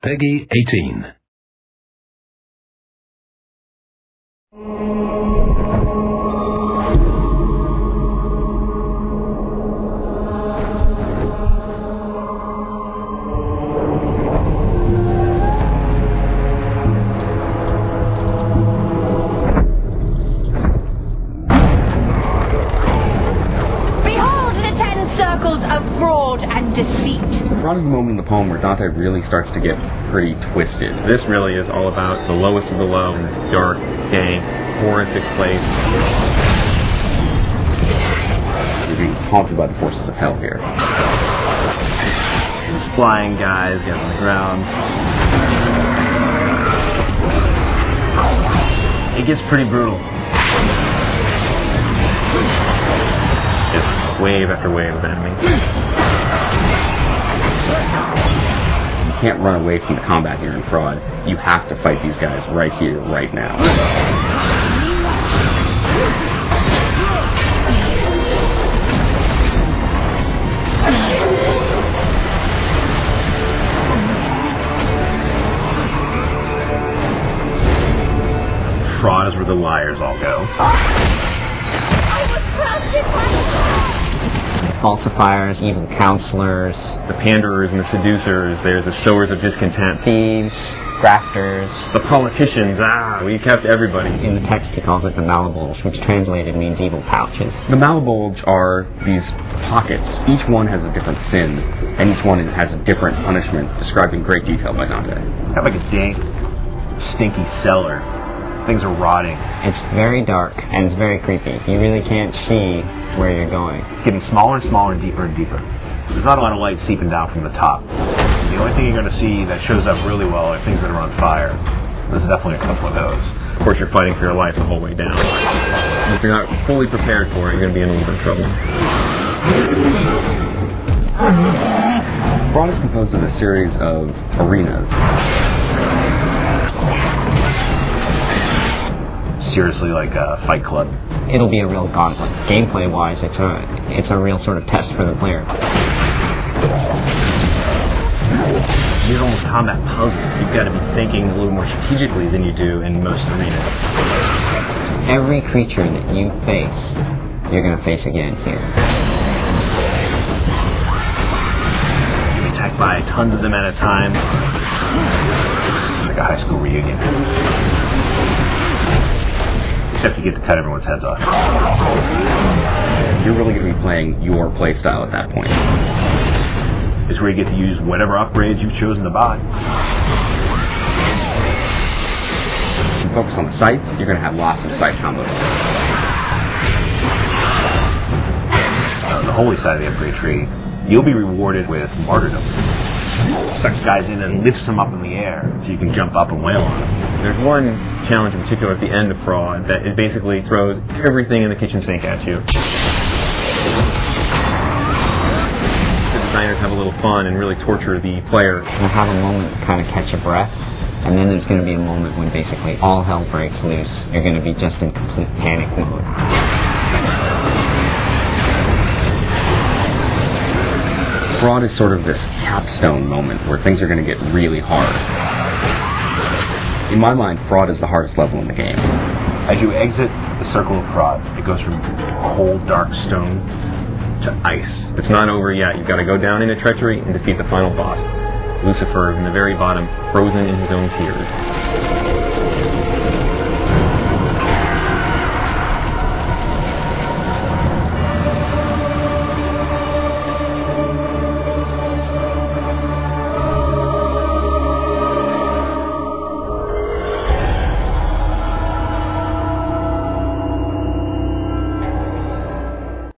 Peggy 18. Of fraud and deceit. Fraud is the moment in the poem where Dante really starts to get pretty twisted. This really is all about the lowest of the low in this dark, dank, horrific place. You're being haunted by the forces of hell here. There's flying guys getting on the ground. It gets pretty brutal. Wave after wave of enemies. You can't run away from the combat here in Fraud. You have to fight these guys right here, right now. Fraud is where the liars all go. Falsifiers, evil counselors, the panderers and the seducers, there's the sowers of discontent, thieves, grafters, the politicians, we kept everybody. In the text he calls it the malabulge, which translated means evil pouches. The malabulge are these pockets. Each one has a different sin, and each one has a different punishment, described in great detail by Dante. Kind of like a dank, stinky cellar. Things are rotting. It's very dark, and it's very creepy. You really can't see where you're going. It's getting smaller and smaller and deeper and deeper. There's not a lot of light seeping down from the top. The only thing you're going to see that shows up really well are things that are on fire. There's definitely a couple of those. Of course, you're fighting for your life the whole way down. If you're not fully prepared for it, you're going to be in a little bit of trouble. Fraud is composed of a series of arenas. Seriously, like a fight club. It'll be a real gauntlet. Gameplay-wise, it's a real sort of test for the player. These are almost combat puzzles. You've got to be thinking a little more strategically than you do in most arenas. Every creature that you face, you're going to face again here. You're attacked by tons of them at a time. Like a high school reunion. Except you get to cut everyone's heads off. You're really going to be playing your playstyle at that point. It's where you get to use whatever upgrades you've chosen to buy. If you focus on the scythe, you're going to have lots of scythe combos. On the holy side of the upgrade tree, you'll be rewarded with martyrdom. Sucks guys in and lifts them up in the air so you can jump up and wail on them. There's one challenge in particular at the end of Fraud that it basically throws everything in the kitchen sink at you. The designers have a little fun and really torture the player. You'll have a moment to kind of catch a breath, and then there's going to be a moment when basically all hell breaks loose. You're going to be just in complete panic mode. Fraud is sort of this capstone moment where things are going to get really hard. In my mind, Fraud is the hardest level in the game. As you exit the circle of Fraud, it goes from cold, dark stone to ice. It's not over yet. You've got to go down into treachery and defeat the final boss, Lucifer, in the very bottom, frozen in his own tears.